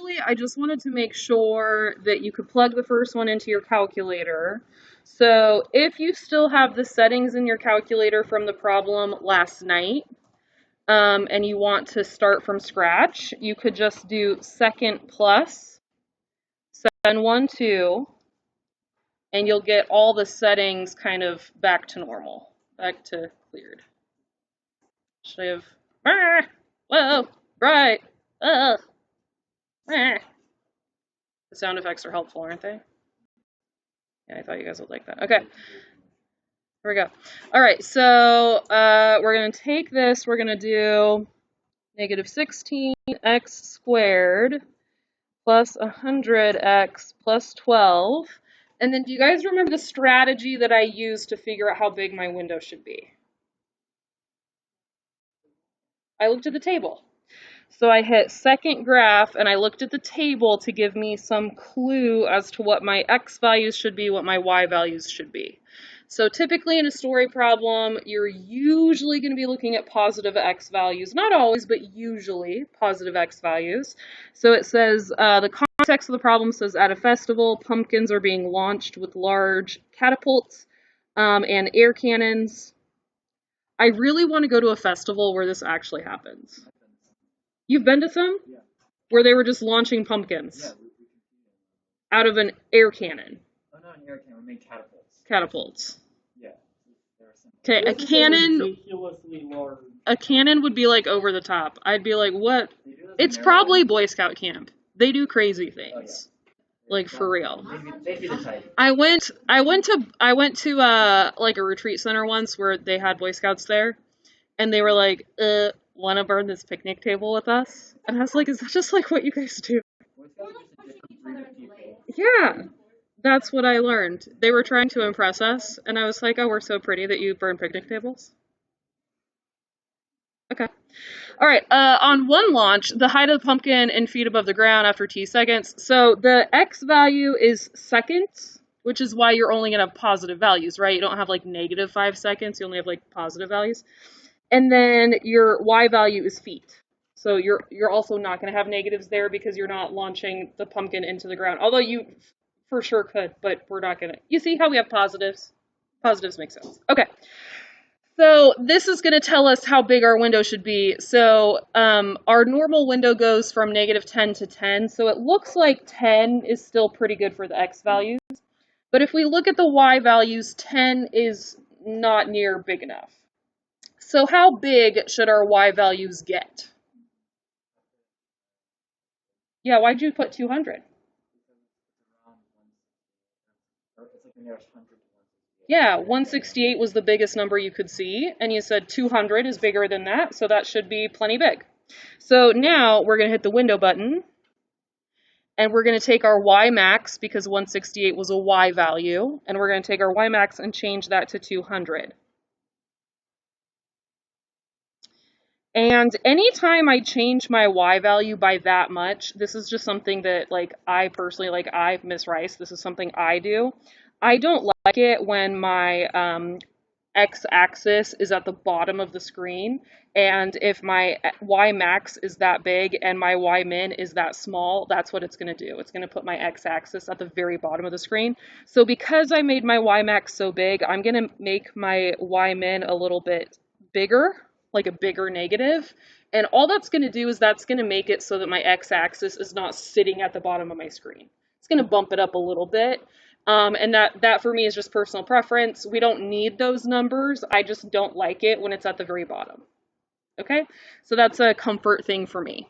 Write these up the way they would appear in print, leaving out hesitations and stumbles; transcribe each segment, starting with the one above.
Initially, I just wanted to make sure that you could plug the first one into your calculator. So if you still have the settings in your calculator from the problem last night, and you want to start from scratch, you could just do second plus 712, and you'll get all the settings kind of back to normal, back to cleared. Should I have, whoa, right, the sound effects are helpful, aren't they? Yeah, I thought you guys would like that. Okay, here we go. All right, so we're going to take this, we're going to do negative 16x squared plus 100x plus 12. And then do you guys remember the strategy that I used to figure out how big my window should be? I looked at the table. So I hit second graph and I looked at the table to give me some clue as to what my x values should be, what my y values should be. So typically in a story problem, you're usually going to be looking at positive x values. Not always, but usually positive x values. So it says, the context of the problem says, at a festival, pumpkins are being launched with large catapults and air cannons. I really want to go to a festival where this actually happens. You've been to some? Yeah. Where they were just launching pumpkins? Yeah, out of an air cannon. Oh, not an air cannon, we made catapults. Catapults. Yeah. Okay, a cannon. Ridiculously large. A cannon would be like over the top. I'd be like, what? It's probably Boy Scout camp. They do crazy things. Oh, yeah. Like for real. They'd be the type. I went to like a retreat center once where they had Boy Scouts there, and they were like, want to burn this picnic table with us? And I was like, is that just like what you guys do? Boy Scouts are just a different breed of people. Yeah, that's what I learned. They were trying to impress us, and I was like, oh, we're so pretty that you burn picnic tables. Okay. All right, on one launch, the height of the pumpkin and feet above the ground after t seconds. So the x value is seconds, which is why you're only going to have positive values, right? You don't have like negative 5 seconds, you only have like positive values. And then your y value is feet. So you're also not going to have negatives there because you're not launching the pumpkin into the ground. Although you for sure could, but we're not going to. You see how we have positives? Positives make sense. Okay. So this is going to tell us how big our window should be. So our normal window goes from negative 10 to 10. So it looks like 10 is still pretty good for the x values. But if we look at the y values, 10 is not near big enough. So how big should our y values get? Yeah, why'd you put 200? Yeah, 168 was the biggest number you could see, and you said 200 is bigger than that, so that should be plenty big. So now we're going to hit the window button, and we're going to take our y max, because 168 was a y value, and we're going to take our y max and change that to 200. And anytime I change my y value by that much, this is just something that, like, I personally, like, Miss Rice, this is something I do. I don't like it when my x-axis is at the bottom of the screen, and if my y max is that big and my y min is that small, that's what it's going to do. It's going to put my x-axis at the very bottom of the screen. So because I made my y max so big, I'm going to make my y min a little bit bigger, like a bigger negative, and all that's going to do is that's going to make it so that my x-axis is not sitting at the bottom of my screen. It's going to bump it up a little bit. And that for me is just personal preference. We don't need those numbers. I just don't like it when it's at the very bottom. Okay, so that's a comfort thing for me.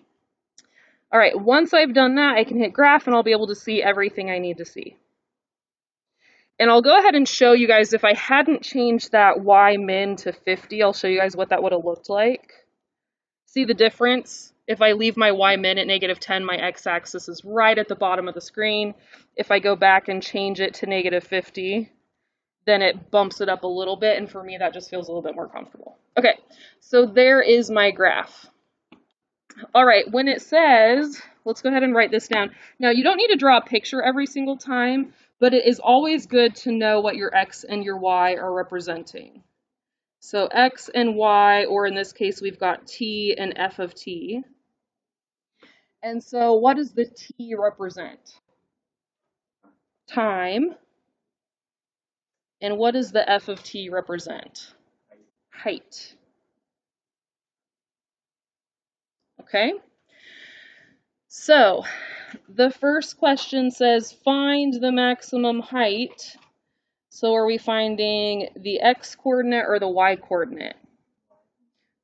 All right, once I've done that, I can hit graph and I'll be able to see everything I need to see. And I'll go ahead and show you guys, if I hadn't changed that y min to 50, I'll show you guys what that would have looked like. See the difference? If I leave my y min at negative 10, my x-axis is right at the bottom of the screen. If I go back and change it to negative 50, then it bumps it up a little bit, and for me that just feels a little bit more comfortable. Okay, so there is my graph. All right, when it says, let's go ahead and write this down. Now, you don't need to draw a picture every single time, but it is always good to know what your x and your y are representing. So x and y, or in this case, we've got t and f of t. And so what does the t represent? Time. And what does the f of t represent? Height. Okay? So, the first question says, find the maximum height. So are we finding the x-coordinate or the y-coordinate?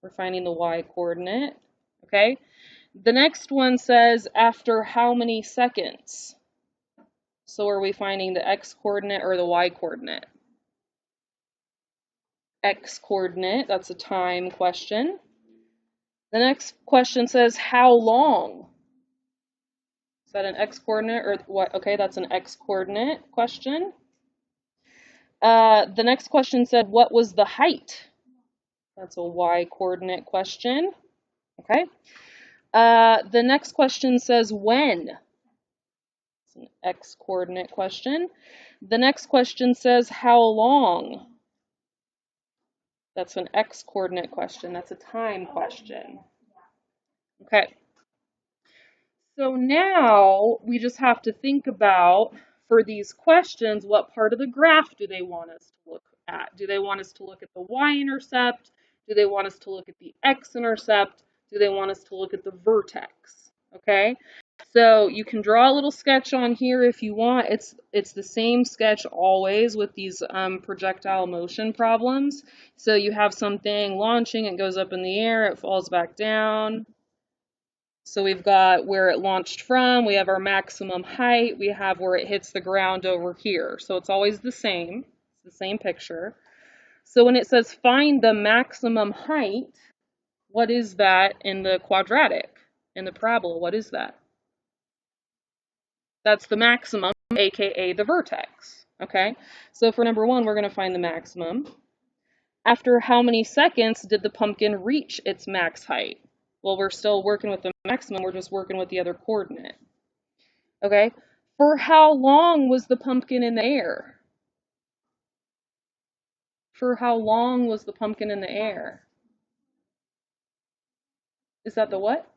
We're finding the y-coordinate, okay? The next one says, after how many seconds? So are we finding the x-coordinate or the y-coordinate? X-coordinate, that's a time question. The next question says, how long? Is that an x-coordinate or what? Okay, that's an x-coordinate question. The next question said, what was the height? That's a y-coordinate question. Okay. The next question says, when? It's an x-coordinate question. The next question says, how long? That's an x-coordinate question. That's a time question. Okay. So now we just have to think about, for these questions, what part of the graph do they want us to look at? Do they want us to look at the y-intercept? Do they want us to look at the x-intercept? Do they want us to look at the vertex? Okay, so you can draw a little sketch on here if you want. It's the same sketch always with these projectile motion problems. So you have something launching, it goes up in the air, it falls back down. So we've got where it launched from, we have our maximum height, we have where it hits the ground over here. So it's always the same. It's the same picture. So when it says find the maximum height, what is that in the quadratic? In the parabola, what is that? That's the maximum, aka the vertex. Okay? So for number one, we're going to find the maximum. After how many seconds did the pumpkin reach its max height? Well, we're still working with the maximum, we're just working with the other coordinate. Okay? For how long was the pumpkin in the air? For how long was the pumpkin in the air? Is that the what?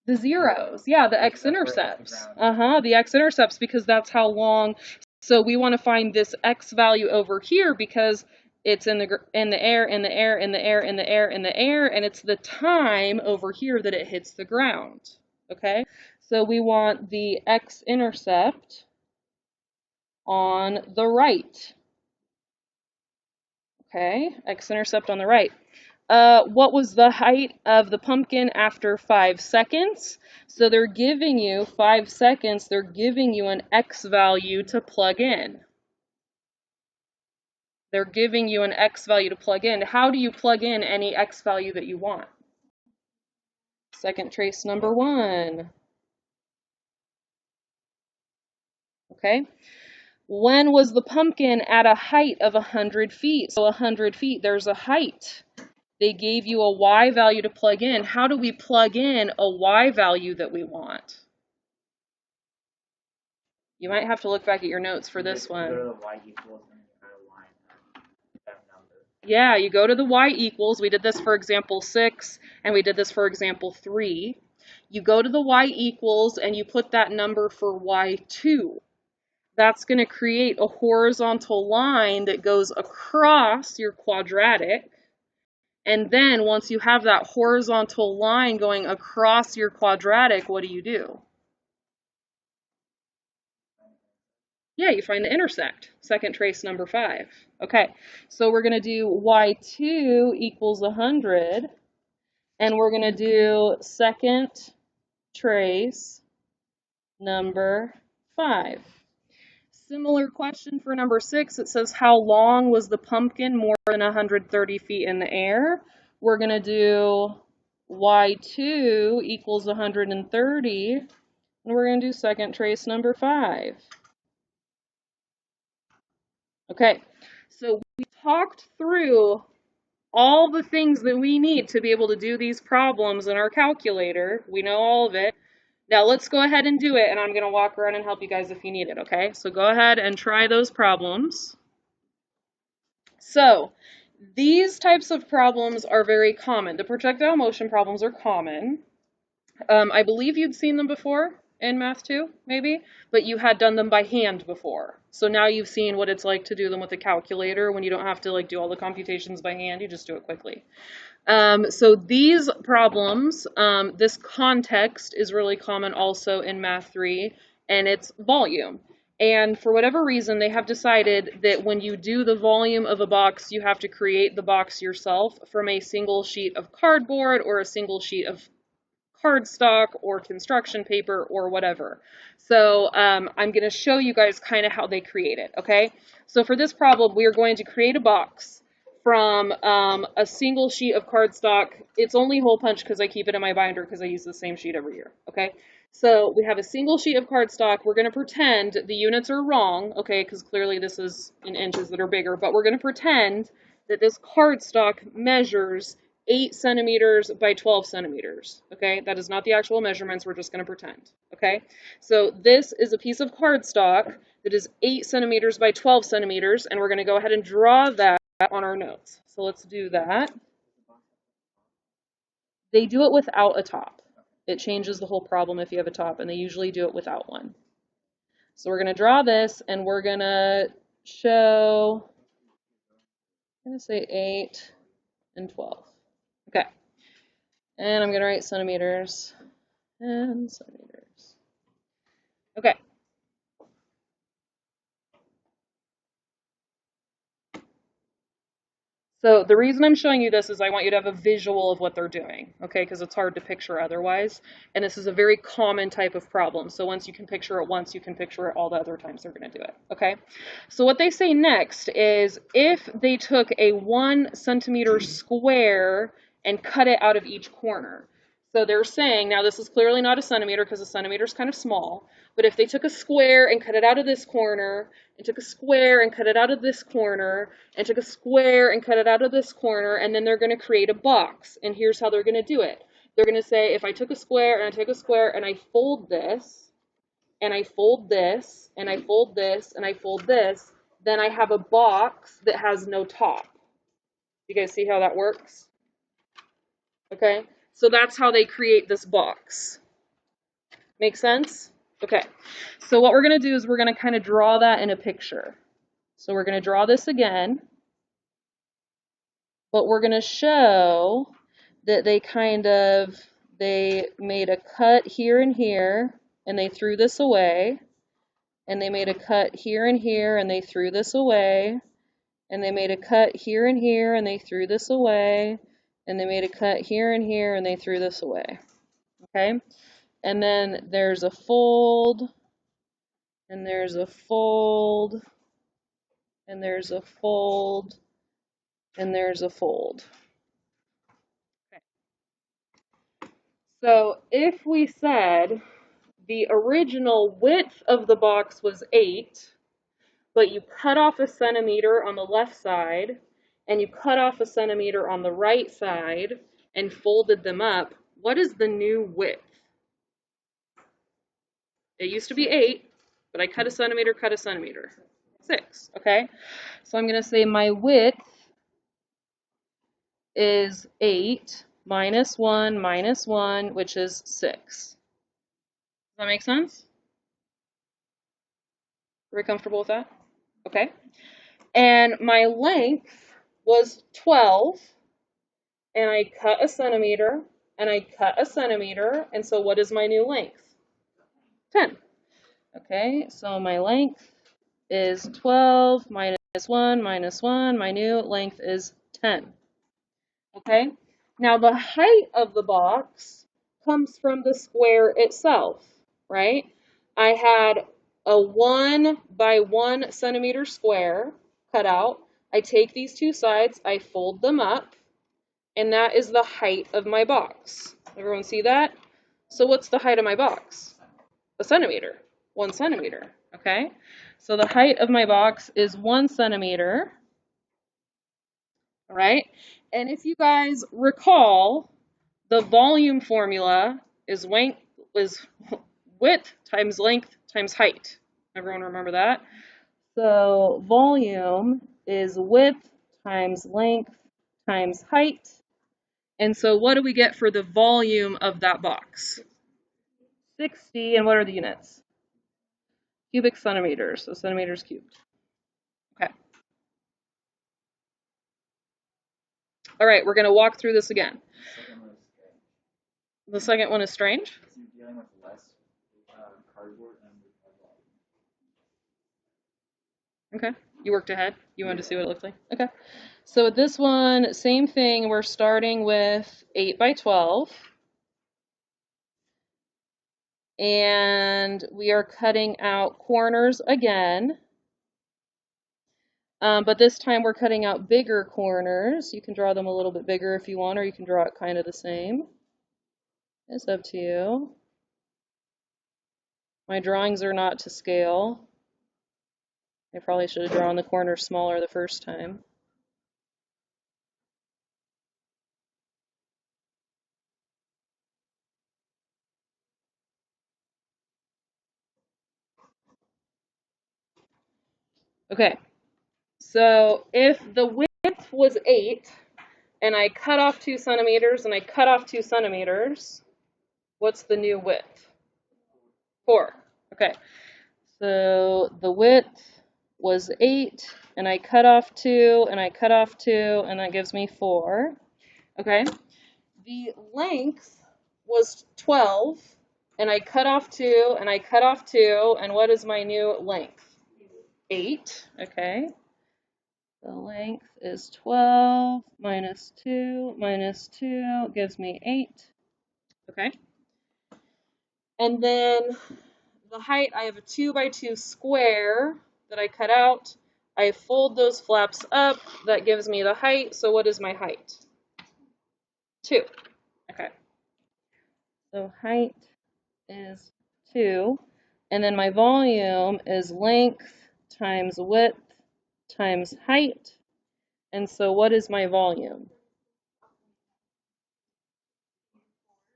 The zeros. Yeah, the x-intercepts. The x-intercepts, because that's how long. So we want to find this x value over here because it's in the air, in the air, in the air, in the air, in the air, and it's the time over here that it hits the ground. Okay? So we want the x-intercept on the right. Okay? X-intercept on the right. What was the height of the pumpkin after 5 seconds? So they're giving you 5 seconds, they're giving you an x value to plug in. They're giving you an x value to plug in. How do you plug in any x value that you want? Second trace number 1. Okay. When was the pumpkin at a height of 100 feet? So 100 feet, there's a height. They gave you a y value to plug in. How do we plug in a y value that we want? You might have to look back at your notes for this one. Go to the y equals and you add a line that number. Yeah, you go to the y equals. We did this for example 6, and we did this for example 3. You go to the y equals, and you put that number for y2. That's going to create a horizontal line that goes across your quadratic. And then once you have that horizontal line going across your quadratic, what do? Yeah, you find the intersect. Second trace number 5. Okay, so we're going to do y2 equals 100. And we're going to do second trace number 5. Similar question for number 6. It says, how long was the pumpkin more than 130 feet in the air? We're going to do y2 equals 130, and we're going to do second trace number 5. Okay, so we talked through all the things that we need to be able to do these problems in our calculator. We know all of it. Now let's go ahead and do it, and I'm going to walk around and help you guys if you need it, okay? So go ahead and try those problems. So these types of problems are very common. The projectile motion problems are common. I believe you'd seen them before in Math 2, maybe, but you had done them by hand before. So now you've seen what it's like to do them with a calculator when you don't have to like do all the computations by hand, you just do it quickly. So these problems, this context is really common also in Math 3, and it's volume. And for whatever reason, they have decided that when you do the volume of a box, you have to create the box yourself from a single sheet of cardboard or a single sheet of cardstock or construction paper or whatever. So I'm going to show you guys kind of how they create it, okay? So for this problem, we are going to create a box from a single sheet of cardstock. It's only hole punch because I keep it in my binder because I use the same sheet every year, okay? So we have a single sheet of cardstock. We're going to pretend the units are wrong, okay, because clearly this is in inches that are bigger, but we're going to pretend that this cardstock measures 8 centimeters by 12 centimeters, okay? That is not the actual measurements, we're just going to pretend, okay? So this is a piece of cardstock that is 8 centimeters by 12 centimeters, and we're going to go ahead and draw that on our notes. So let's do that. They do it without a top. It changes the whole problem if you have a top, and they usually do it without one. So we're going to draw this, and we're going to show, I'm going to say 8 and 12. Okay. And I'm going to write centimeters and centimeters. Okay. So the reason I'm showing you this is I want you to have a visual of what they're doing, okay, because it's hard to picture otherwise. And this is a very common type of problem. So once you can picture it once, you can picture it all the other times they're going to do it, okay? So what they say next is if they took a 1 centimeter square and cut it out of each corner. So they're saying, now this is clearly not a centimeter because a centimeter is kind of small, but if they took a square and cut it out of this corner, and took a square and cut it out of this corner, and took a square and cut it out of this corner, and then they're going to create a box. And here's how they're going to do it. They're going to say, if I took a square and I take a square and I fold this, and I fold this, and I fold this, and I fold this, then I have a box that has no top. You guys see how that works? Okay, so that's how they create this box. Make sense? Okay, so what we're going to do is we're going to kind of draw that in a picture. So we're going to draw this again, but we're going to show that they made a cut here and here, and they threw this away, and they made a cut here and here, and they threw this away, and they made a cut here and here, and they threw this away, and they made a cut here and here, and they threw this away, okay? And then there's a fold, and there's a fold, and there's a fold, and there's a fold. Okay. So if we said the original width of the box was 8, but you cut off a centimeter on the left side, and you cut off a centimeter on the right side, and folded them up, what is the new width? It used to be 8, but I cut a centimeter, 6, okay? So I'm going to say my width is 8 minus 1, which is 6. Does that make sense? Very comfortable with that? Okay. And my length was 12, and I cut a centimeter, and I cut a centimeter, and so what is my new length? 10. Okay, so my length is 12 minus 1, my new length is 10. Okay, now the height of the box comes from the square itself, right? I had a 1 by 1 centimeter square cut out. I take these two sides, I fold them up, and that is the height of my box. Everyone see that? So what's the height of my box? A centimeter, 1 centimeter, okay? So the height of my box is 1 centimeter, all right? And if you guys recall, the volume formula is width times length times height. Everyone remember that? So volume is width times length times height. And so what do we get for the volume of that box? 60, and what are the units? Cubic centimeters, so centimeters cubed. Okay. All right, we're going to walk through this again. The second one is strange. You're dealing with less cardboard and Okay. You worked ahead. You wanted to see what it looked like. Okay. So with this one, same thing. We're starting with 8 by 12. And we are cutting out corners again. But this time we're cutting out bigger corners. You can draw them a little bit bigger if you want, or you can draw it kind of the same. It's up to you. My drawings are not to scale. I probably should have drawn the corners smaller the first time. Okay, so if the width was 8, and I cut off 2 centimeters, and I cut off 2 centimeters, what's the new width? 4. Okay, so the width was 8, and I cut off 2, and I cut off 2, and that gives me 4. Okay, the length was 12, and I cut off 2, and I cut off 2, and what is my new length? 8, okay. The length is 12 minus 2 minus 2 gives me 8. Okay. And then the height, I have a 2 by 2 square that I cut out. I fold those flaps up. That gives me the height. So what is my height? 2. Okay. So height is 2. And then my volume is length times width times height. And so what is my volume?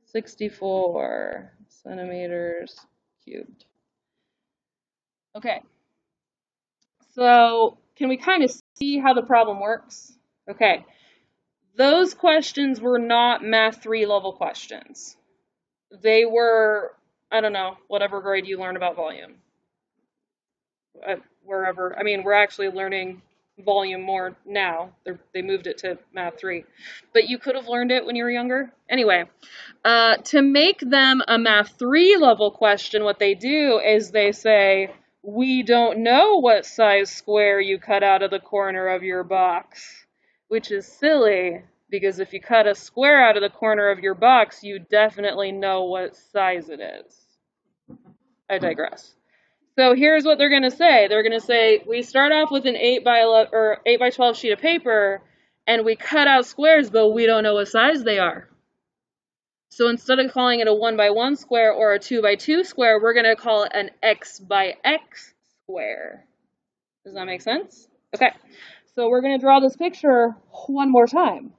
64 centimeters cubed. Okay. So can we kind of see how the problem works? Okay. Those questions were not Math 3 level questions. They were, I don't know, whatever grade you learn about volume. Wherever. I mean, we're actually learning volume more now. They moved it to Math 3. But you could have learned it when you were younger. Anyway, to make them a Math 3 level question, what they do is they say, we don't know what size square you cut out of the corner of your box, which is silly, because if you cut a square out of the corner of your box, you definitely know what size it is. I digress. So here's what they're going to say. They're going to say, we start off with an 8 by 11, or 8 by 12 sheet of paper, and we cut out squares, but we don't know what size they are. So instead of calling it a 1 by 1 square or a 2 by 2 square, we're going to call it an x by x square. Does that make sense? Okay, so we're going to draw this picture one more time.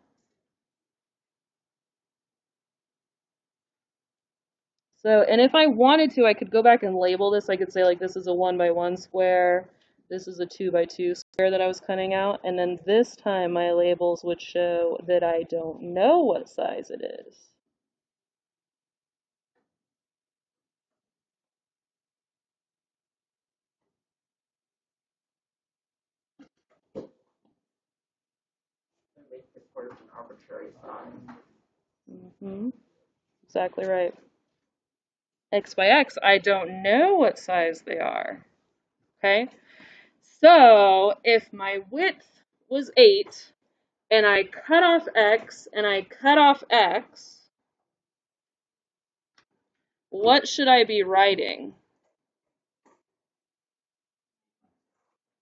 So, and if I wanted to, I could go back and label this. I could say, like, this is a 1 by 1 square. This is a 2 by 2 square that I was cutting out. And then this time, my labels would show that I don't know what size it is. make the square an arbitrary size. Mm-hmm. Exactly right. X by X, I don't know what size they are. Okay? So, if my width was 8, and I cut off X, and I cut off X, what should I be writing?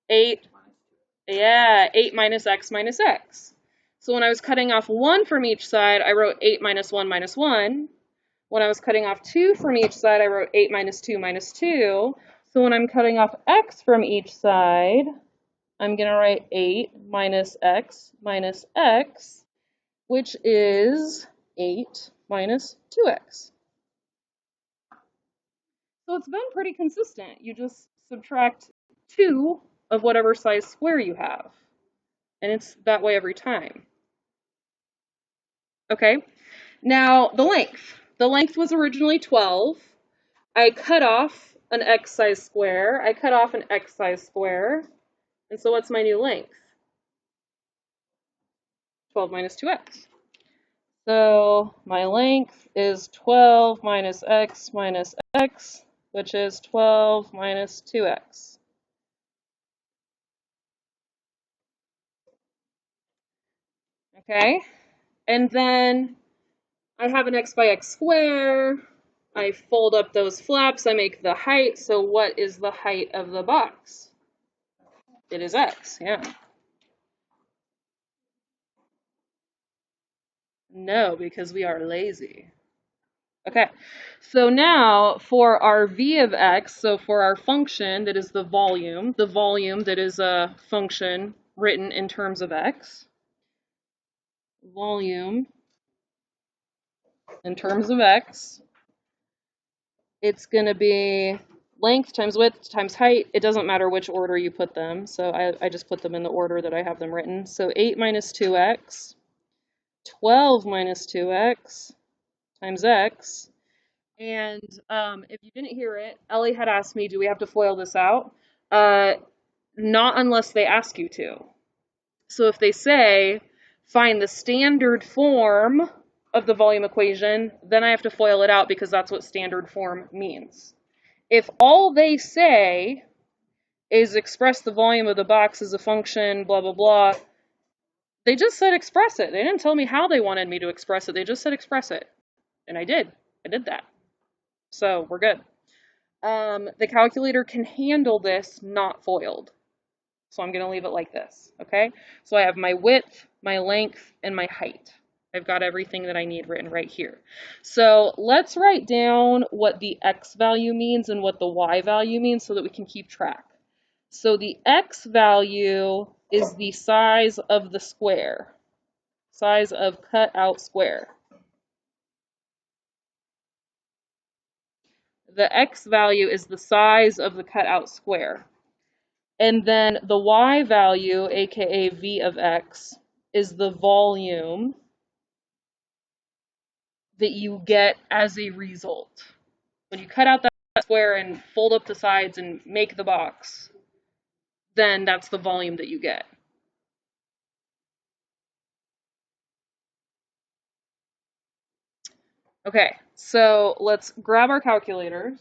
8, yeah, 8 minus X minus X. So when I was cutting off 1 from each side, I wrote 8 minus 1 minus 1. When I was cutting off 2 from each side, I wrote 8 minus 2 minus 2. So when I'm cutting off X from each side, I'm going to write 8 minus X, which is 8 minus 2X. So it's been pretty consistent. You just subtract 2 of whatever size square you have. And it's that way every time. Okay, now the length. The length was originally 12. I cut off an x size square. I cut off an x size square. And so what's my new length? 12 minus 2x. So my length is 12 minus x, which is 12 minus 2x. Okay, and then I have an x by x square. I fold up those flaps, I make the height. So what is the height of the box? It is x, yeah. No, because we are lazy. Okay, so now for our v of x, so for our function that is the volume that is a function written in terms of x, volume in terms of x, it's going to be length times width times height. It doesn't matter which order you put them, so I just put them in the order that I have them written. So 8 minus 2x, 12 minus 2x times x. And if you didn't hear it, Ellie had asked me, do we have to FOIL this out? Not unless they ask you to. So if they say, find the standard form of the volume equation, then I have to FOIL it out because that's what standard form means. If all they say is express the volume of the box as a function, blah, blah, blah, they just said express it. They didn't tell me how they wanted me to express it. They just said express it. And I did. I did that. So we're good. The calculator can handle this not foiled. So I'm going to leave it like this, okay? So I have my width, my length, and my height. I've got everything that I need written right here. So let's write down what the x value means and what the y value means so that we can keep track. So the x value is the size of the square, size of cut out square. The x value is the size of the cut out square. And then the y value, aka v of x, is the volume that you get as a result. When you cut out that square and fold up the sides and make the box, then that's the volume that you get. Okay, so let's grab our calculators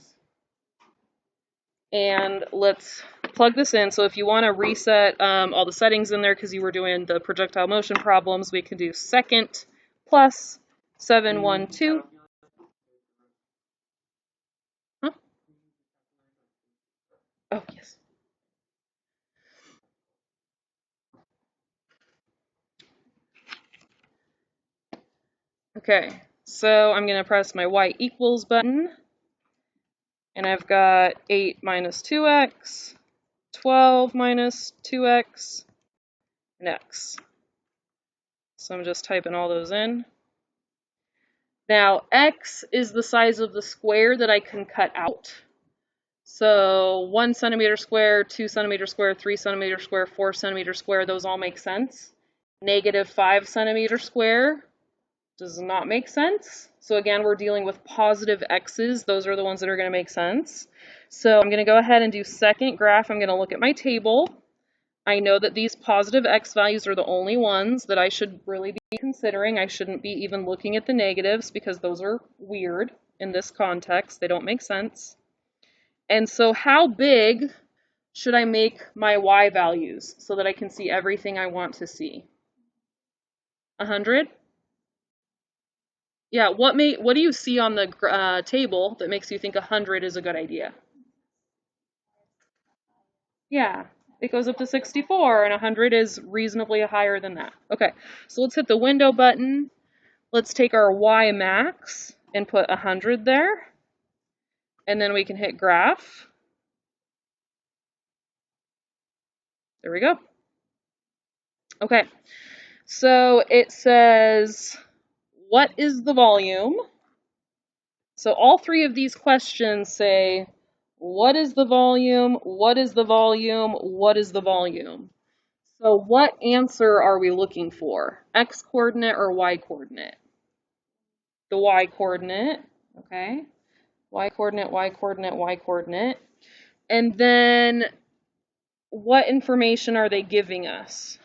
and let's plug this in. So if you want to reset all the settings in there because you were doing the projectile motion problems, we can do second plus 712. Huh? Oh, yes. Okay, so I'm going to press my y equals button, and I've got 8 minus 2x, 12 minus 2x, and x. So I'm just typing all those in. Now, x is the size of the square that I can cut out. So 1 centimeter square, 2 centimeter square, 3 centimeter square, 4 centimeter square, those all make sense. Negative 5 centimeter square does not make sense. So again, we're dealing with positive x's. Those are the ones that are going to make sense. So I'm going to go ahead and do second graph. I'm going to look at my table. I know that these positive x values are the only ones that I should really be considering. I shouldn't be even looking at the negatives because those are weird in this context. They don't make sense. And so how big should I make my y values so that I can see everything I want to see? 100? Yeah, what do you see on the table that makes you think 100 is a good idea? Yeah, it goes up to 64, and 100 is reasonably higher than that. Okay, so let's hit the window button. Let's take our y max and put 100 there, and then we can hit graph. There we go. Okay, so it says, what is the volume? So all three of these questions say, what is the volume? What is the volume? What is the volume? So what answer are we looking for? X coordinate or Y coordinate? the y coordinate, okay? Y coordinate, y coordinate, y coordinate. And then what information are they giving us?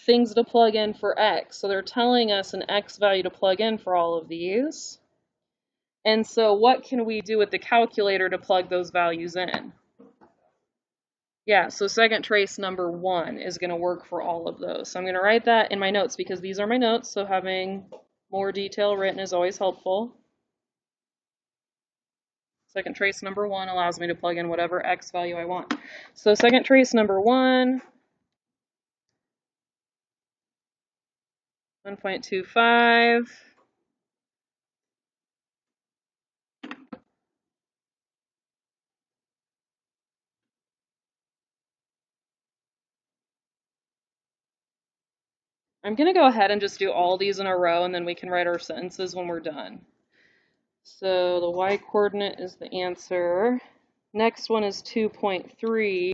Things to plug in for x. So they're telling us an x value to plug in for all of these. And so what can we do with the calculator to plug those values in? Yeah, so second trace number 1 is going to work for all of those. So I'm going to write that in my notes because these are my notes, so having more detail written is always helpful. Second trace number 1 allows me to plug in whatever x value I want. So second trace number 1, 1.25. I'm going to go ahead and just do all these in a row, and then we can write our sentences when we're done. So the y coordinate is the answer. Next one is 2.3.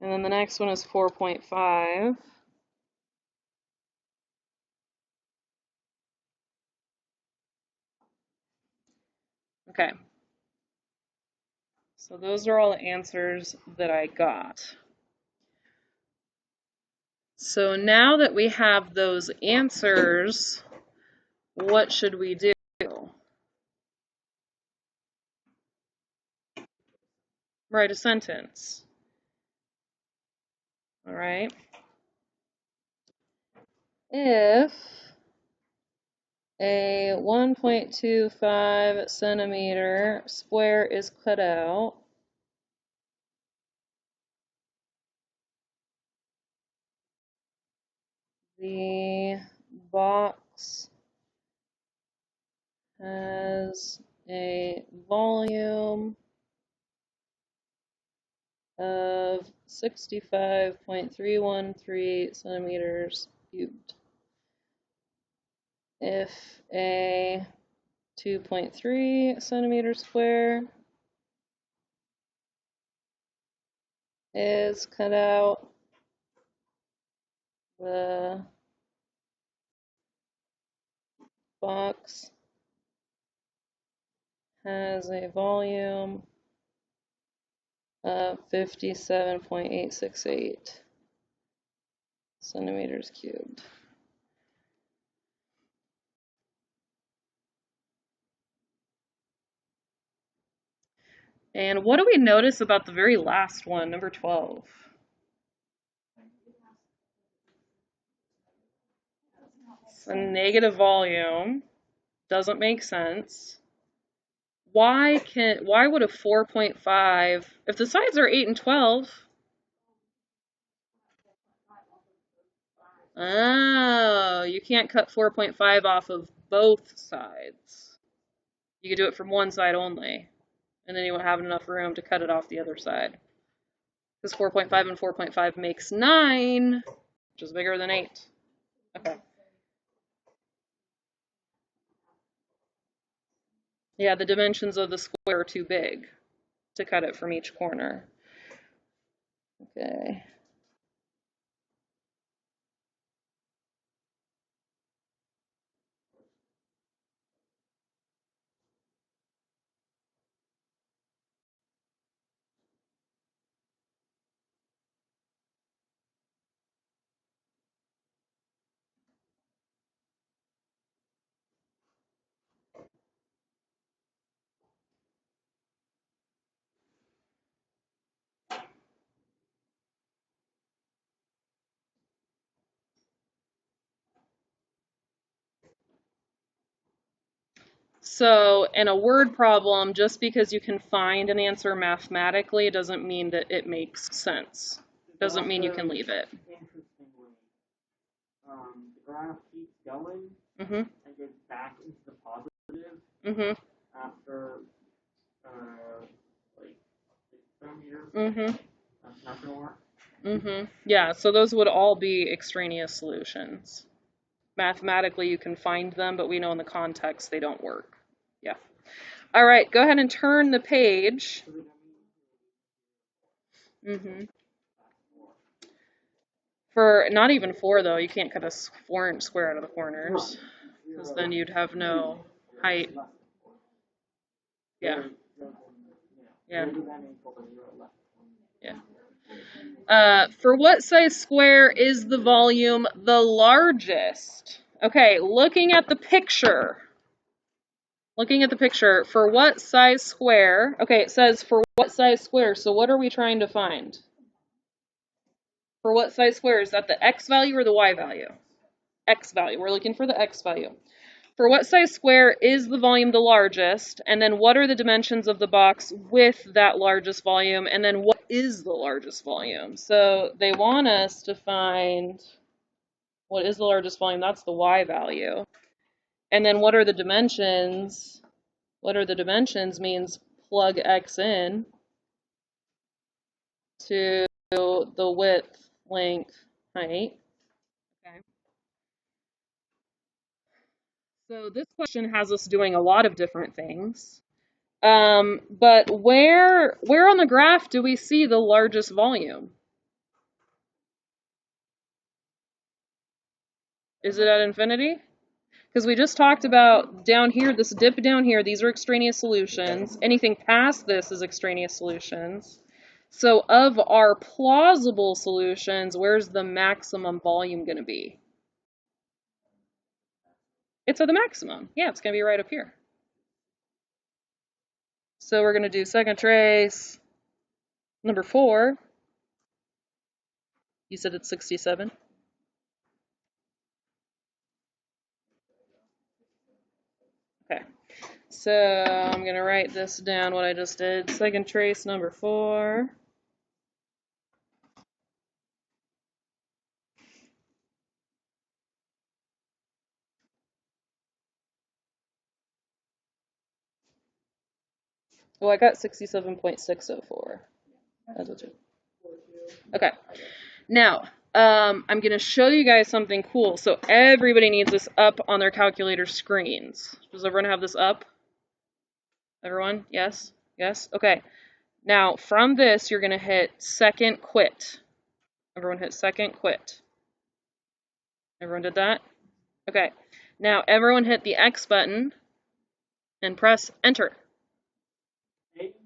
And then the next one is 4.5. Okay. So those are all the answers that I got. So now that we have those answers, what should we do? Write a sentence. All right. If a 1.25 centimeter square is cut out, the box has a volume of 65.313 centimeters cubed. If a 2.3 centimeter square is cut out, the box has a volume of 57.868 centimeters cubed. And what do we notice about the very last one, number 12? It's a negative volume. Doesn't make sense. Why would a 4.5, if the sides are 8 and 12? Oh, you can't cut 4.5 off of both sides. You could do it from one side only, and then you won't have enough room to cut it off the other side. Because 4.5 and 4.5 makes 9, which is bigger than 8. Okay. Yeah, the dimensions of the square are too big to cut it from each corner. Okay. So in a word problem, just because you can find an answer mathematically doesn't mean that it makes sense. Doesn't mean you can leave it. Interestingly, the graph keeps going Mm-hmm. and goes back into the positive Mm-hmm. after like 6 centimeters. Mm-hmm. That's not gonna work. Mm-hmm. Yeah, so those would all be extraneous solutions. Mathematically, you can find them, but we know in the context they don't work. Yeah. All right, go ahead and turn the page. For not even 4, though. You can't cut a 4-inch square out of the corners, because then you'd have no height. Yeah. Yeah. Yeah. For what size square is the volume the largest? Okay, looking at the picture. For what size square? Okay, it says for what size square, so what are we trying to find? For what size square? Is that the x value or the y value? X value. We're looking for the x value. For what size square is the volume the largest? And then what are the dimensions of the box with that largest volume? And then what is the largest volume? So they want us to find what is the largest volume. That's the y value. And then what are the dimensions? What are the dimensions means plug x in to the width, length, height. Okay. So this question has us doing a lot of different things. But where on the graph do we see the largest volume? Is it at infinity? Because we just talked about down here, this dip down here, these are extraneous solutions. Anything past this is extraneous solutions. So of our plausible solutions, where's the maximum volume going to be? It's at the maximum. Yeah, it's going to be right up here. So we're going to do second trace number 4. You said it's 67? Okay. So I'm going to write this down, what I just did. Second trace number 4. Well, I got 67.604. That's what you. Okay. Now, I'm going to show you guys something cool. So everybody needs this up on their calculator screens. Does everyone have this up? Everyone? Yes? Yes? Okay. Now, from this, you're going to hit second quit. Everyone hit second quit. Everyone did that? Okay. Now, everyone hit the X button and press enter.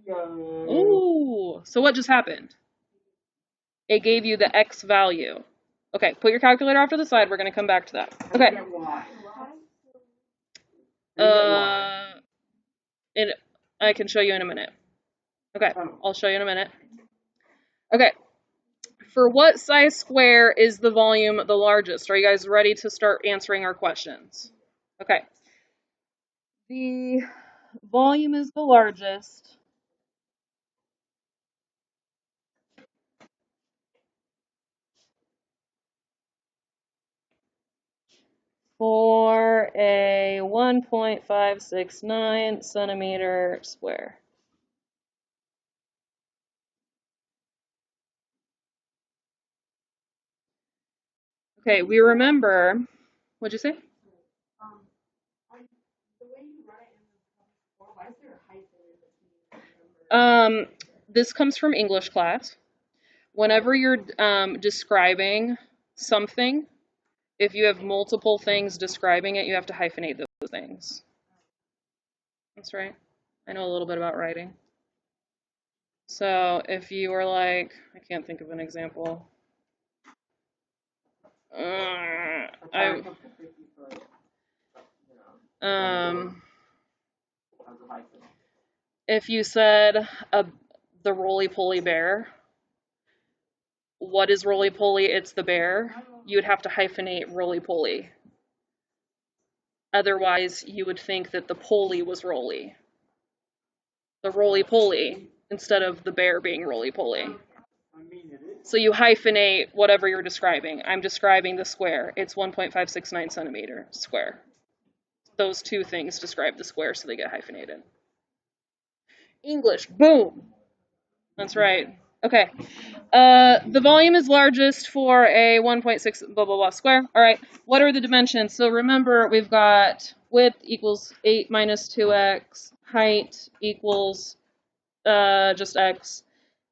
Ooh, so what just happened? It gave you the X value. Okay, put your calculator off to the side. We're going to come back to that. Okay. I can show you in a minute. Okay, I'll show you in a minute. Okay. For what size square is the volume the largest? Are you guys ready to start answering our questions? Okay. The volume is the largest for a 1.569 centimeter square. Okay, we remember, what'd you say? The way you write in the why is there a hyphen? This comes from English class. Whenever you're describing something, if you have multiple things describing it, you have to hyphenate those things. That's right. I know a little bit about writing. So if you were like, I can't think of an example. If you said the roly-poly bear, what is roly-poly? It's the bear. You would have to hyphenate roly-poly. Otherwise, you would think that the poly was roly. The roly-poly, instead of the bear being roly-poly. So you hyphenate whatever you're describing. I'm describing the square. It's 1.569 centimeter square. Those two things describe the square, so they get hyphenated. English, boom. That's right. Okay. The volume is largest for a 1.6 blah blah blah square. All right. What are the dimensions? So remember, we've got width equals 8 minus 2x, height equals just x,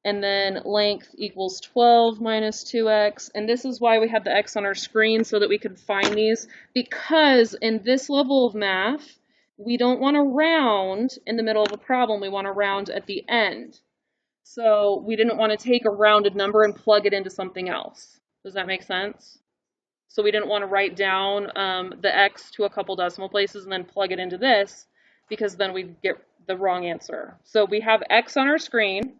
and then length equals 12 minus 2x. And this is why we had the x on our screen, so that we could find these, because in this level of math, we don't want to round in the middle of a problem. We want to round at the end. So we didn't want to take a rounded number and plug it into something else. Does that make sense? So we didn't want to write down the x to a couple decimal places and then plug it into this, because then we'd get the wrong answer. So we have x on our screen,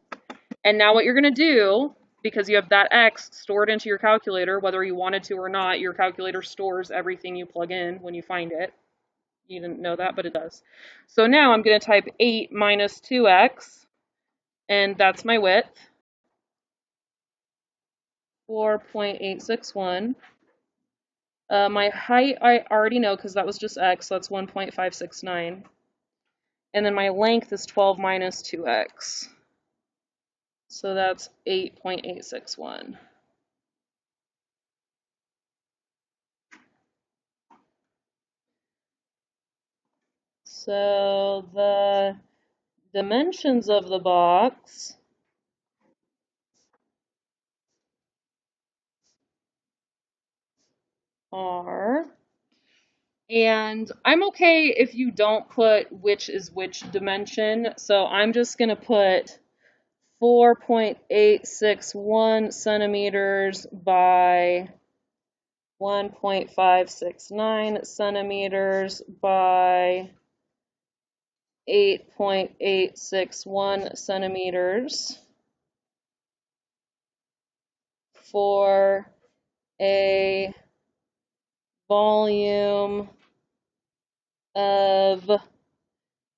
and now what you're going to do, because you have that x stored into your calculator, whether you wanted to or not, your calculator stores everything you plug in when you find it. You didn't know that, but it does. So now I'm going to type 8 minus 2x, and that's my width, 4.861. My height I already know because that was just x, so that's 1.569. And then my length is 12 minus 2x. So that's 8.861. So the dimensions of the box are, and I'm okay if you don't put which is which dimension, so I'm just going to put 4.861 centimeters by 1.569 centimeters by 8.861 centimeters for a volume of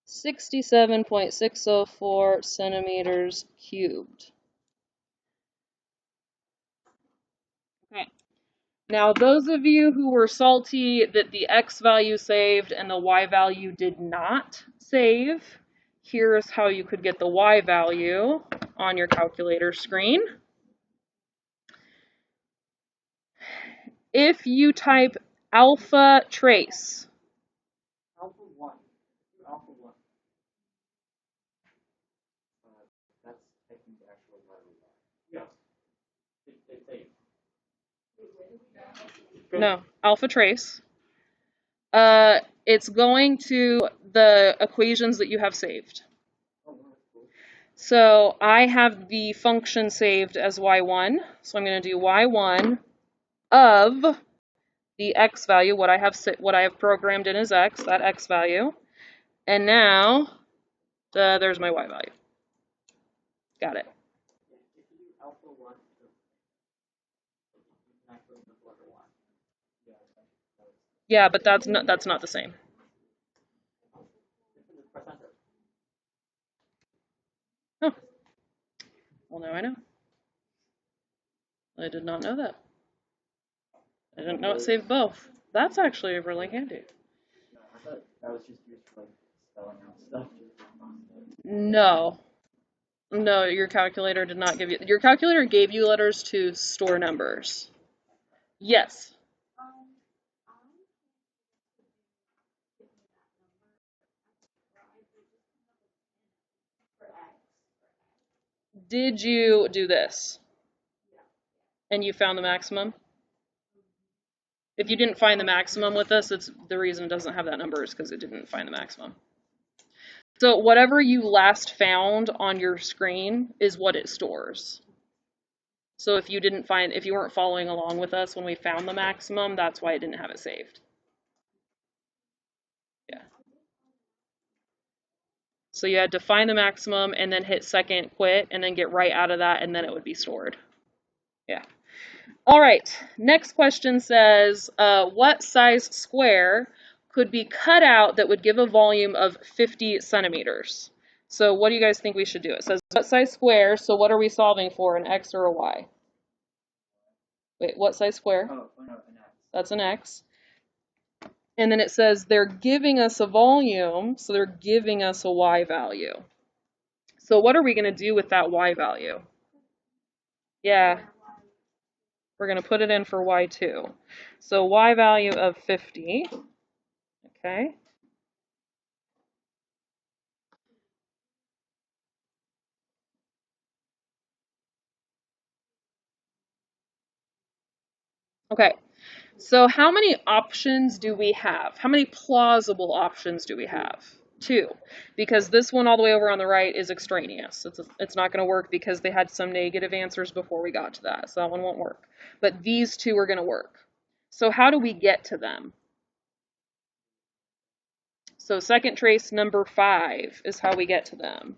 67.604 centimeters cubed. Okay. Now, those of you who were salty that the x value saved and the y value did not save, here's how you could get the y value on your calculator screen. If you type alpha trace, Alpha 1. Alpha 1. That's taking the actual letter. Yes. It's 8. no, alpha trace, it's going to the equations that you have saved. So I have the function saved as y1, so I'm going to do y1 of the x value, what I have programmed in as x, that x value, and now there's my y value. Got it. If you do alpha 1, actually the letter 1. Yeah, but that's not the same. Oh. Well, now I know. I did not know that. I didn't know it saved both. That's actually really handy. No, I thought that was just used for like spelling out stuff. No. No, your calculator did not give you. Your calculator gave you letters to store numbers. Yes. Did you do this? And you found the maximum? If you didn't find the maximum with this, it's the reason it doesn't have that number is because it didn't find the maximum. So whatever you last found on your screen is what it stores. So if you weren't following along with us when we found the maximum, that's why it didn't have it saved. Yeah. So you had to find the maximum and then hit second quit and then get right out of that and then it would be stored. Yeah. All right, next question says, what size square could be cut out that would give a volume of 50 centimeters? So what do you guys think we should do? It says, what size square, so what are we solving for, an x or a y? Wait, what size square? Oh, no, an X. That's an x. And then it says they're giving us a volume, so they're giving us a y value. So what are we going to do with that y value? Yeah, we're going to put it in for y2. So y value of 50, okay. Okay, so how many options do we have? How many plausible options do we have? 2, because this one all the way over on the right is extraneous. It's not going to work because they had some negative answers before we got to that, so that one won't work. But these 2 are going to work. So how do we get to them? So second trace number 5 is how we get to them.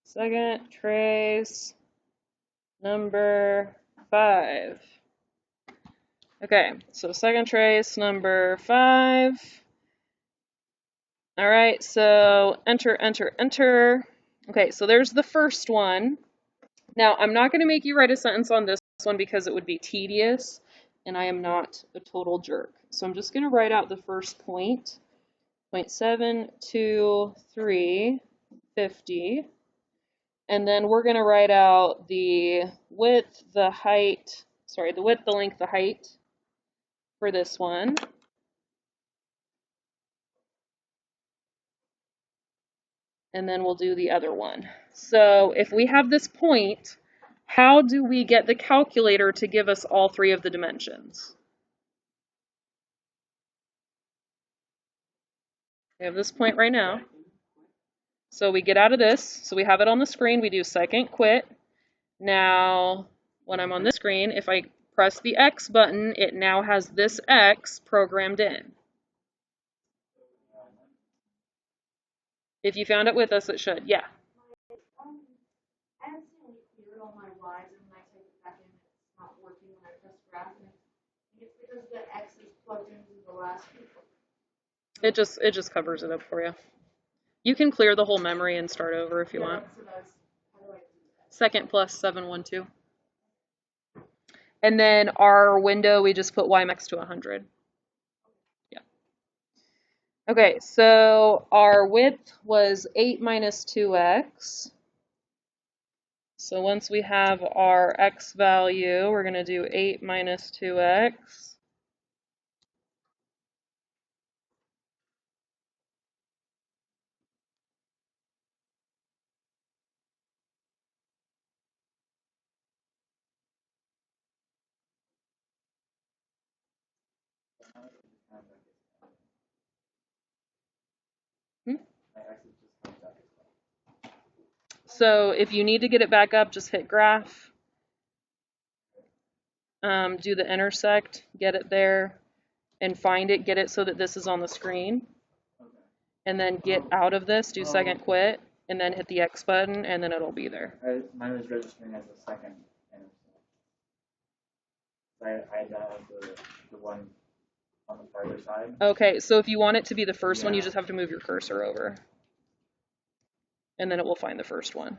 Second trace number 5. Okay, so second trace number 5. All right, so enter, enter, enter. Okay, so there's the first one. Now, I'm not going to make you write a sentence on this one because it would be tedious, and I am not a total jerk. So I'm just going to write out the first point. 0.723, 50. And then we're going to write out the width, the height, sorry, the width, the length, the height for this one. And then we'll do the other one. So if we have this point, how do we get the calculator to give us all 3 of the dimensions? We have this point right now. So we get out of this. So we have it on the screen. We do second quit. Now, when I'm on this screen, if I press the X button, it now has this X programmed in. If you found it with us, it should. Yeah. I accidentally cleared all my Y's, and when I type it back in, it's not working when I press graph. And it's because the X is plugged into the last one. It just covers it up for you. You can clear the whole memory and start over if you want. So that's, how do I do that? Second plus 712. And then our window, we just put y max to 100. Yeah. Okay, so our width was 8 minus 2x. So once we have our x value, we're going to do 8 minus 2x. So if you need to get it back up, just hit graph, do the intersect, get it there, and find it, get it so that this is on the screen. And then get out of this, do second quit, and then hit the X button, and then it'll be there. Mine was registering as a second intersect. I dialed the one on the farther side. Okay, so if you want it to be the first one, you just have to move your cursor over. And then it will find the first one.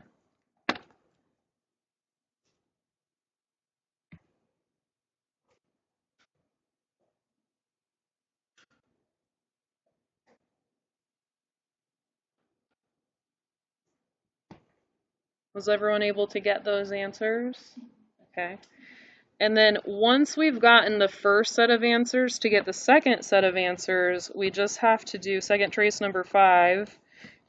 Was everyone able to get those answers? Okay. And then once we've gotten the first set of answers, to get the second set of answers, we just have to do second trace number 5,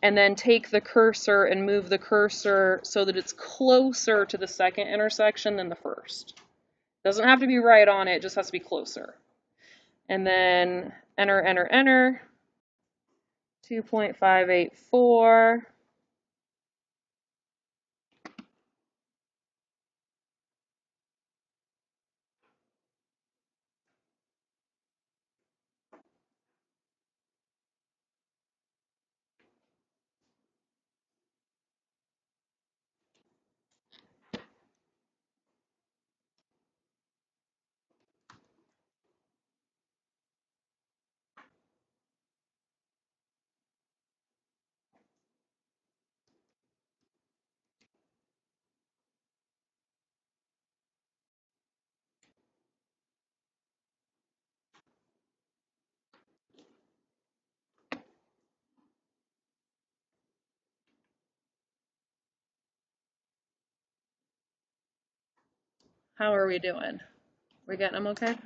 and then take the cursor and move the cursor so that it's closer to the second intersection than the first. Doesn't have to be right on it, just has to be closer. And then enter, enter, enter. 2.584. How are we doing? We getting them okay?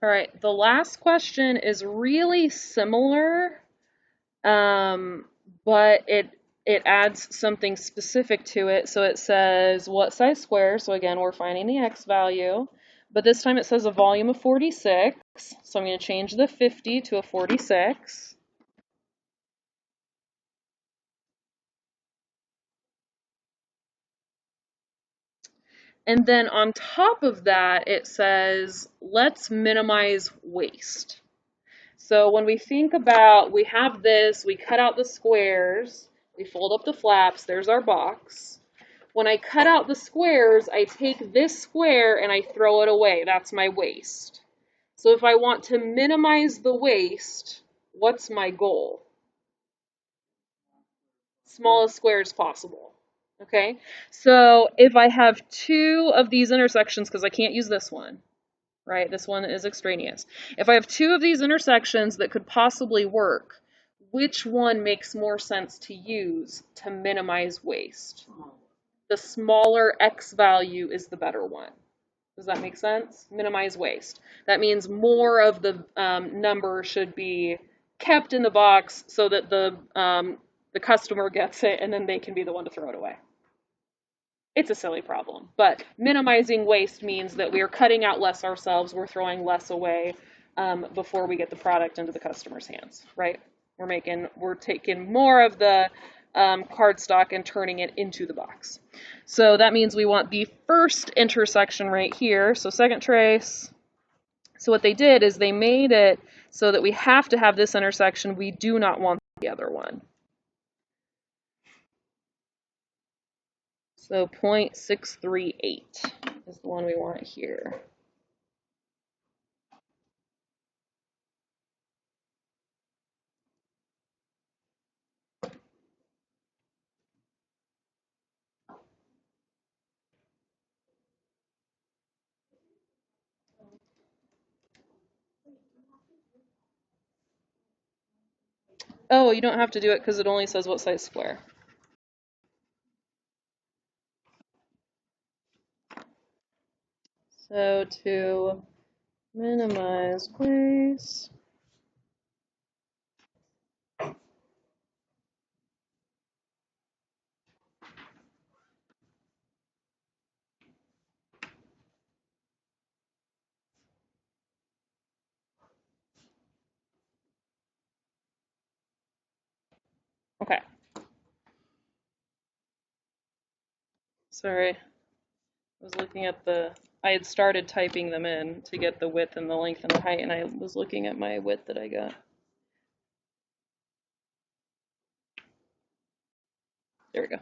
All right, the last question is really similar, but it adds something specific to it. So it says what size square? So again, we're finding the x value, but this time it says a volume of 46. So I'm going to change the 50 to a 46. And then on top of that, it says, let's minimize waste. So when we think about, we have this, we cut out the squares, we fold up the flaps, there's our box. When I cut out the squares, I take this square and I throw it away. That's my waste. So if I want to minimize the waste, what's my goal? Smallest squares possible. Okay, so if I have two of these intersections, because I can't use this one, right? This one is extraneous. If I have two of these intersections that could possibly work, which one makes more sense to use to minimize waste? The smaller x value is the better one. Does that make sense? Minimize waste. That means more of the number should be kept in the box so that the customer gets it and then they can be the one to throw it away. It's a silly problem, but minimizing waste means that we are cutting out less ourselves, we're throwing less away before we get the product into the customer's hands, right? We're taking more of the cardstock and turning it into the box. So that means we want the first intersection right here, so second trace. So what they did is they made it so that we have to have this intersection, we do not want the other one. So 0.638 is the one we want here. Oh, you don't have to do it because it only says what size square. So to minimize waste. Okay. Sorry. I was looking at I had started typing them in to get the width and the length and the height, and I was looking at my width that I got. There we go.